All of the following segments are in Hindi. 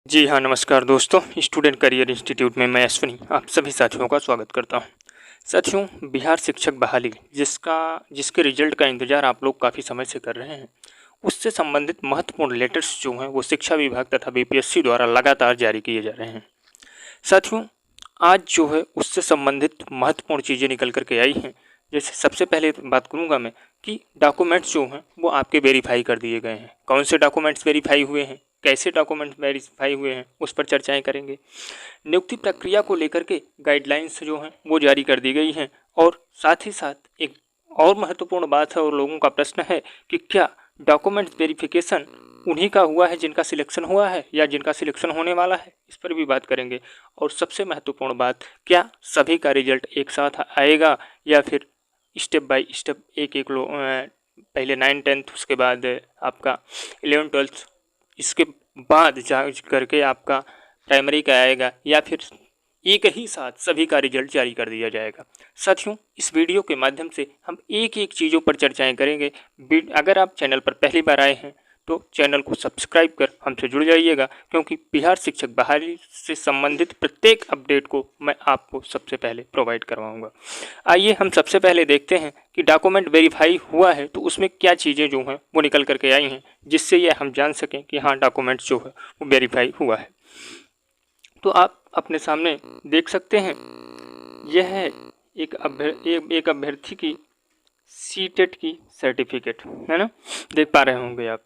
जी हाँ, नमस्कार दोस्तों। स्टूडेंट करियर इंस्टीट्यूट में मैं अश्विनी आप सभी साथियों का स्वागत करता हूँ। साथियों, बिहार शिक्षक बहाली जिसके रिजल्ट का इंतज़ार आप लोग काफ़ी समय से कर रहे हैं, उससे संबंधित महत्वपूर्ण लेटर्स जो हैं वो शिक्षा विभाग तथा बीपीएससी द्वारा लगातार जारी किए जा रहे हैं। साथियों, आज जो है उससे संबंधित महत्वपूर्ण चीज़ें निकल कर के आई हैं। जैसे सबसे पहले बात करूँगा मैं कि डॉक्यूमेंट्स जो हैं वो आपके वेरीफाई कर दिए गए हैं। कौन से डॉक्यूमेंट्स वेरीफाई हुए हैं, कैसे डॉक्यूमेंट्स वेरीफाई हुए हैं, उस पर चर्चाएं करेंगे। नियुक्ति प्रक्रिया को लेकर के गाइडलाइंस जो हैं वो जारी कर दी गई हैं और साथ ही साथ एक और महत्वपूर्ण बात है और लोगों का प्रश्न है कि क्या डॉक्यूमेंट्स वेरिफिकेशन उन्हीं का हुआ है जिनका सिलेक्शन हुआ है या जिनका सिलेक्शन होने वाला है, इस पर भी बात करेंगे। और सबसे महत्वपूर्ण बात, क्या सभी का रिजल्ट एक साथ आएगा या फिर स्टेप बाय स्टेप एक एक पहले 9th-10th उसके बाद आपका 11th-12th इसके बाद जा करके आपका प्राइमरी का आएगा या फिर एक ही साथ सभी का रिजल्ट जारी कर दिया जाएगा। साथियों, इस वीडियो के माध्यम से हम एक एक चीज़ों पर चर्चाएं करेंगे। अगर आप चैनल पर पहली बार आए हैं तो चैनल को सब्सक्राइब कर हमसे जुड़ जाइएगा, क्योंकि बिहार शिक्षक बहाली से संबंधित प्रत्येक अपडेट को मैं आपको सबसे पहले प्रोवाइड करवाऊंगा। आइए हम सबसे पहले देखते हैं कि डॉक्यूमेंट वेरीफाई हुआ है तो उसमें क्या चीज़ें जो हैं वो निकल करके आई हैं, जिससे ये हम जान सकें कि हाँ डॉक्यूमेंट्स जो है वो वेरीफाई हुआ है। तो आप अपने सामने देख सकते हैं, यह है एक अभ्यर्थी की सीटेट की सर्टिफिकेट, है ना, देख पा रहे होंगे आप।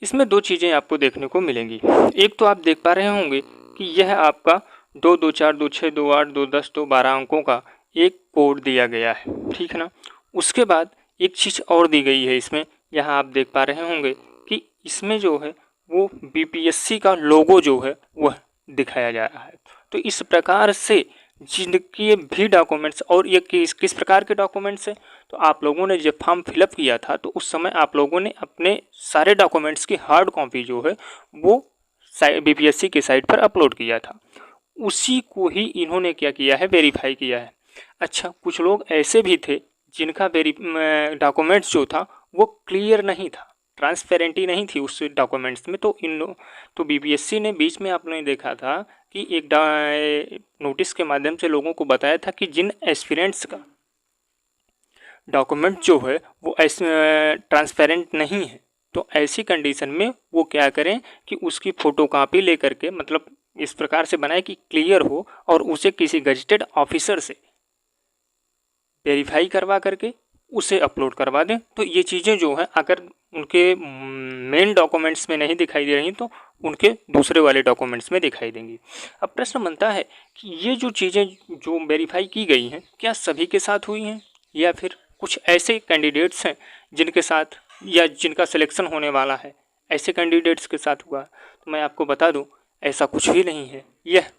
इसमें दो चीज़ें आपको देखने को मिलेंगी। एक तो आप देख पा रहे होंगे कि यह आपका 2, 2, 4, 2, 6, 2, 8, 2, 10, 2, 12 अंकों का एक कोड दिया गया है, ठीक है ना। उसके बाद एक चीज़ और दी गई है इसमें, यहाँ आप देख पा रहे होंगे कि इसमें जो है वो बीपीएससी का लोगो जो है वह दिखाया जा रहा है। तो इस प्रकार से जिनके भी डॉक्यूमेंट्स, और ये किस प्रकार के डॉक्यूमेंट्स हैं, तो आप लोगों ने जब फॉर्म फिलअप किया था तो उस समय आप लोगों ने अपने सारे डॉक्यूमेंट्स की हार्ड कॉपी जो है वो बीपीएससी की साइट पर अपलोड किया था। उसी को ही इन्होंने क्या किया है, वेरीफाई किया है। अच्छा, कुछ लोग ऐसे भी थे जिनका डॉक्यूमेंट्स जो था वो क्लियर नहीं था, ट्रांसपेरेंटी नहीं थी उस डॉक्यूमेंट्स में। तो बीपीएससी ने बीच में आपने देखा था कि एक नोटिस के माध्यम से लोगों को बताया था कि जिन एस्पिरेंट्स का डॉक्यूमेंट जो है वो ट्रांसपेरेंट नहीं है, तो ऐसी कंडीशन में वो क्या करें कि उसकी फ़ोटोकॉपी लेकर के, मतलब इस प्रकार से बनाए कि क्लियर हो, और उसे किसी गजटेड ऑफिसर से वेरीफाई करवा करके उसे अपलोड करवा दें। तो ये चीज़ें जो हैं अगर उनके मेन डॉक्यूमेंट्स में नहीं दिखाई दे रही तो उनके दूसरे वाले डॉक्यूमेंट्स में दिखाई देंगी। अब प्रश्न बनता है कि ये जो चीज़ें जो वेरीफाई की गई हैं क्या सभी के साथ हुई हैं या फिर कुछ ऐसे कैंडिडेट्स हैं जिनके साथ या जिनका सिलेक्शन होने वाला है, ऐसे कैंडिडेट्स के साथ हुआ। तो मैं आपको बता दूं, ऐसा कुछ भी नहीं है। यह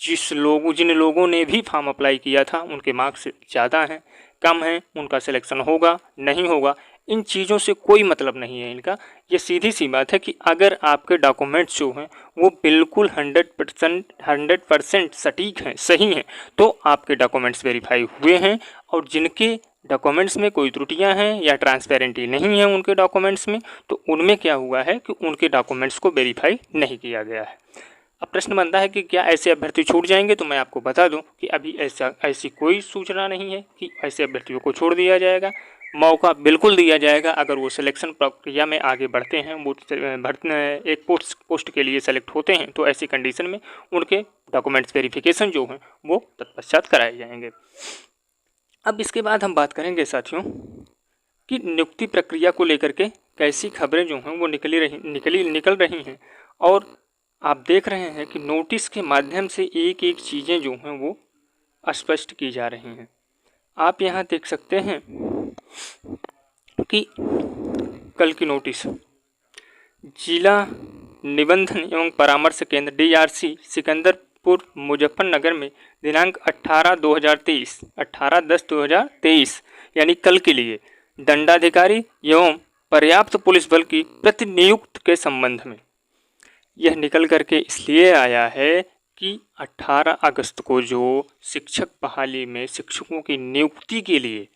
जिन लोगों ने भी फॉर्म अप्लाई किया था उनके मार्क्स ज़्यादा हैं, कम हैं, उनका सिलेक्शन होगा नहीं होगा, इन चीज़ों से कोई मतलब नहीं है इनका। ये सीधी सी बात है कि अगर आपके डॉक्यूमेंट्स जो हैं वो बिल्कुल 100% सटीक हैं, सही हैं, तो आपके डॉक्यूमेंट्स वेरीफाई हुए हैं। और जिनके डॉक्यूमेंट्स में कोई त्रुटियां हैं या ट्रांसपेरेंटी नहीं है उनके डॉक्यूमेंट्स में, तो उनमें क्या हुआ है कि उनके डॉक्यूमेंट्स को वेरीफाई नहीं किया गया है। अब प्रश्न बनता है कि क्या ऐसे अभ्यर्थी छूट जाएंगे, तो मैं आपको बता दूं कि अभी ऐसी कोई सूचना नहीं है कि ऐसे अभ्यर्थियों को छोड़ दिया जाएगा। मौका बिल्कुल दिया जाएगा। अगर वो सिलेक्शन प्रक्रिया में आगे बढ़ते हैं, वो एक पोस्ट के लिए सेलेक्ट होते हैं, तो ऐसी कंडीशन में उनके डॉक्यूमेंट्स वेरिफिकेशन जो हैं वो तत्पश्चात कराए जाएंगे। अब इसके बाद हम बात करेंगे साथियों कि नियुक्ति प्रक्रिया को लेकर के कैसी खबरें जो हैं वो निकल रही हैं, और आप देख रहे हैं कि नोटिस के माध्यम से एक एक चीज़ें जो हैं वो स्पष्ट की जा रही हैं। आप यहाँ देख सकते हैं कि कल की नोटिस, जिला निबंधन एवं परामर्श केंद्र DRC सिकंदरपुर मुजफ्फरनगर में दिनांक 18/10/2023 यानी कल के लिए दंडाधिकारी एवं पर्याप्त पुलिस बल की प्रतिनियुक्त के संबंध में यह निकल करके इसलिए आया है कि 18 अगस्त को जो शिक्षक बहाली में शिक्षकों की नियुक्ति के लिए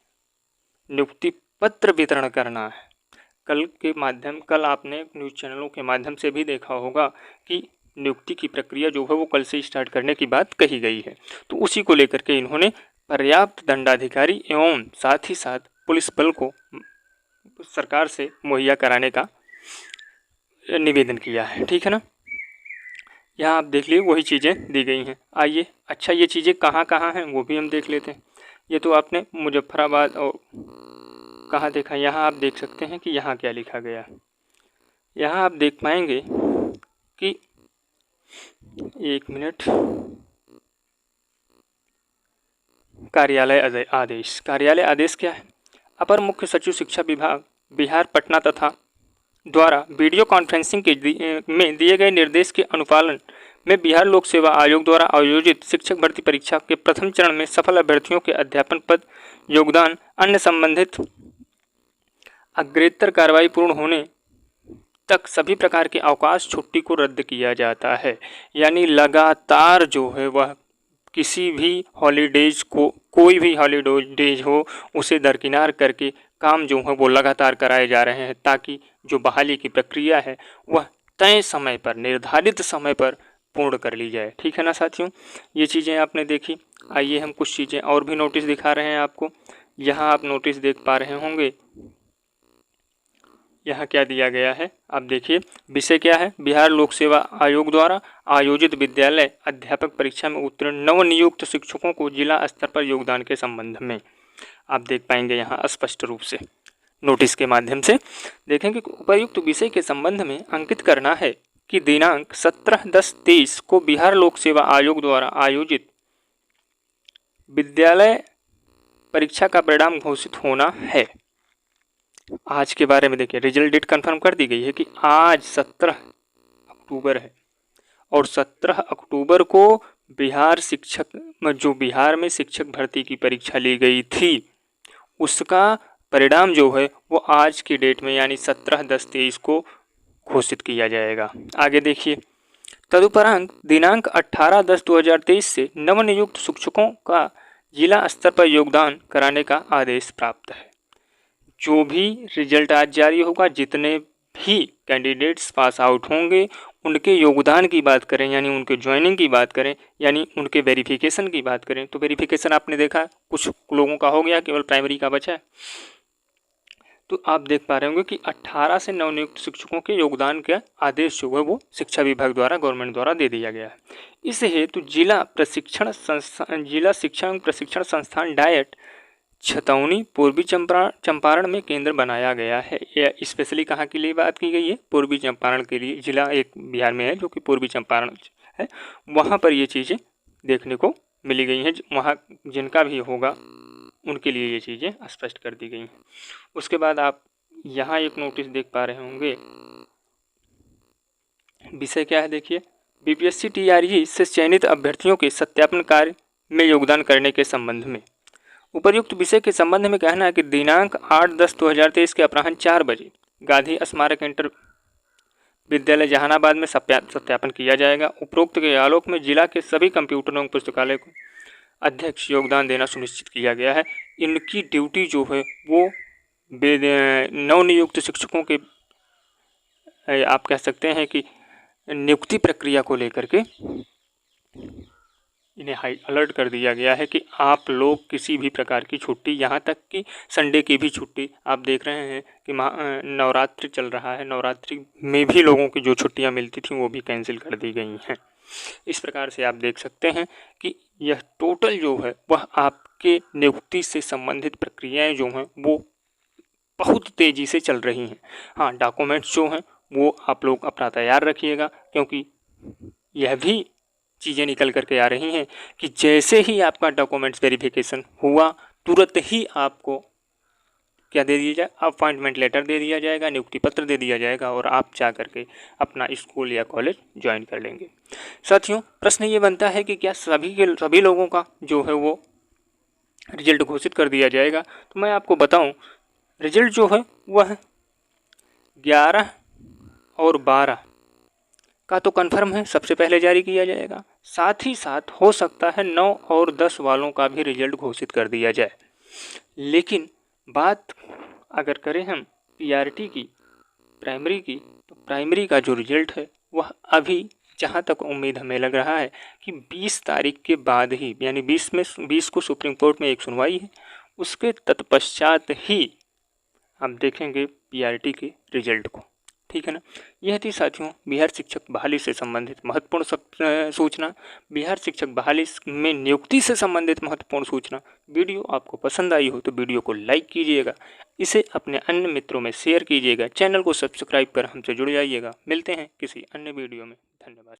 नियुक्ति पत्र वितरण करना है। कल आपने न्यूज़ चैनलों के माध्यम से भी देखा होगा कि नियुक्ति की प्रक्रिया जो है वो कल से स्टार्ट करने की बात कही गई है। तो उसी को लेकर के इन्होंने पर्याप्त दंडाधिकारी एवं साथ ही साथ पुलिस बल को सरकार से मुहैया कराने का निवेदन किया है। ठीक है ना, यहाँ आप देख लीजिए वही चीज़ें दी गई हैं। आइए, अच्छा ये चीज़ें कहाँ कहाँ हैं वो भी हम देख लेते हैं। ये तो आपने मुजफ्फराबाद और कहाँ देखा, यहाँ आप देख सकते हैं कि यहाँ क्या लिखा गया है। यहाँ आप देख पाएंगे कि एक मिनट, कार्यालय आदेश। कार्यालय आदेश क्या है? अपर मुख्य सचिव शिक्षा विभाग बिहार पटना तथा द्वारा वीडियो कॉन्फ्रेंसिंग में दिए गए निर्देश के अनुपालन में बिहार लोक सेवा आयोग द्वारा आयोजित शिक्षक भर्ती परीक्षा के प्रथम चरण में सफल अभ्यर्थियों के अध्यापन पद, योगदान, अन्य संबंधित अग्रेतर कार्रवाई पूर्ण होने तक सभी प्रकार के अवकाश छुट्टी को रद्द किया जाता है। यानी लगातार जो है वह किसी भी हॉलीडेज को, कोई भी हॉलीडेज हो, उसे दरकिनार करके काम जो है वो लगातार कराए जा रहे हैं ताकि जो बहाली की प्रक्रिया है वह तय समय पर, निर्धारित समय पर पूर्ण कर ली जाए। ठीक है ना साथियों, ये चीज़ें आपने देखी। आइए हम कुछ चीज़ें और भी नोटिस दिखा रहे हैं आपको। यहाँ आप नोटिस देख पा रहे होंगे, यहाँ क्या दिया गया है आप देखिए। विषय क्या है? बिहार लोक सेवा आयोग द्वारा आयोजित विद्यालय अध्यापक परीक्षा में उत्तीर्ण नवनियुक्त शिक्षकों को जिला स्तर पर योगदान के संबंध में आप देख पाएंगे यहाँ स्पष्ट रूप से नोटिस के माध्यम से देखेंगे कि उपर्युक्त विषय के संबंध में अंकित करना है कि दिनांक 17/10/23 को बिहार लोक सेवा आयोग द्वारा आयोजित विद्यालय परीक्षा का परिणाम घोषित होना है। आज के बारे में देखिए, रिजल्ट डेट कंफर्म कर दी गई है कि आज 17 अक्टूबर है और 17 अक्टूबर को बिहार में शिक्षक भर्ती की परीक्षा ली गई थी उसका परिणाम जो है वो आज की डेट में यानी 17/10/23 को घोषित किया जाएगा। आगे देखिए, तदुपरांत दिनांक 18/10/2023 से नवनियुक्त शिक्षकों का जिला स्तर पर योगदान कराने का आदेश प्राप्त है। जो भी रिजल्ट आज जारी होगा, जितने भी कैंडिडेट्स पास आउट होंगे उनके योगदान की बात करें, यानी उनके ज्वाइनिंग की बात करें, यानी उनके वेरिफिकेशन की बात करें, तो वेरिफिकेशन आपने देखा कुछ लोगों का हो गया, केवल प्राइमरी का बचा है। तो आप देख पा रहे होंगे कि 18 से नवनियुक्त शिक्षकों के योगदान का आदेश जो है वो शिक्षा विभाग द्वारा, गवर्नमेंट द्वारा दे दिया गया है। इस हेतु जिला शिक्षण प्रशिक्षण संस्थान डायट छतौनी पूर्वी चंपारण में केंद्र बनाया गया है। यह स्पेशली कहाँ के लिए बात की गई है? पूर्वी चंपारण के लिए। जिला एक बिहार में है जो कि पूर्वी चंपारण है, वहाँ पर ये चीज़ें देखने को मिली गई हैं। वहाँ जिनका भी होगा उनके लिए ये चीज़ें स्पष्ट कर दी गई हैं। उसके बाद आप यहाँ एक नोटिस देख पा रहे होंगे, विषय क्या है देखिए, बीपीएससी टीआरई से चयनित अभ्यर्थियों के सत्यापन कार्य में योगदान करने के संबंध में। उपर्युक्त विषय के संबंध में कहना है कि दिनांक 8/10/2023 के अपराह्न 4 बजे गांधी स्मारक इंटर विद्यालय जहानाबाद में सत्यापन किया जाएगा। उपरोक्त के आलोक में जिला के सभी कंप्यूटर एवं पुस्तकालय को अध्यक्ष योगदान देना सुनिश्चित किया गया है। इनकी ड्यूटी जो है वो नवनियुक्त शिक्षकों के आप कह सकते हैं कि नियुक्ति प्रक्रिया को लेकर के इन्हें हाई अलर्ट कर दिया गया है कि आप लोग किसी भी प्रकार की छुट्टी, यहाँ तक कि संडे की भी छुट्टी, आप देख रहे हैं कि नवरात्रि चल रहा है, नवरात्रि में भी लोगों की जो छुट्टियाँ मिलती थी वो भी कैंसिल कर दी गई हैं। इस प्रकार से आप देख सकते हैं कि यह टोटल जो है वह आपके नियुक्ति से संबंधित प्रक्रियाएं जो हैं वो बहुत तेज़ी से चल रही हैं। हाँ, डॉक्यूमेंट्स जो हैं वो आप लोग अपना तैयार रखिएगा, क्योंकि यह भी चीज़ें निकल करके आ रही हैं कि जैसे ही आपका डॉक्यूमेंट्स वेरिफिकेशन हुआ तुरंत ही आपको क्या दे दिया जाए, अपॉइंटमेंट लेटर दे दिया जाएगा, नियुक्ति पत्र दे दिया जाएगा और आप जा करके अपना स्कूल या कॉलेज ज्वाइन कर लेंगे। साथियों, प्रश्न ये बनता है कि क्या सभी लोगों का जो है वो रिजल्ट घोषित कर दिया जाएगा? तो मैं आपको बताऊं, रिजल्ट जो है वह 11 और 12 का तो कंफर्म है, सबसे पहले जारी किया जाएगा। साथ ही साथ हो सकता है 9 और 10 वालों का भी रिजल्ट घोषित कर दिया जाए। लेकिन बात अगर करें हम पीआरटी की, प्राइमरी की, तो प्राइमरी का जो रिजल्ट है वह अभी जहाँ तक उम्मीद हमें लग रहा है कि 20 तारीख के बाद ही, यानी 20 को सुप्रीम कोर्ट में एक सुनवाई है, उसके तत्पश्चात ही हम देखेंगे पीआरटी के रिजल्ट को। ठीक है ना। यह थी साथियों बिहार शिक्षक बहाली से संबंधित महत्वपूर्ण सूचना, बिहार शिक्षक बहाली में नियुक्ति से संबंधित महत्वपूर्ण सूचना। वीडियो आपको पसंद आई हो तो वीडियो को लाइक कीजिएगा, इसे अपने अन्य मित्रों में शेयर कीजिएगा, चैनल को सब्सक्राइब कर हमसे जुड़ जाइएगा। मिलते हैं किसी अन्य वीडियो में। धन्यवाद।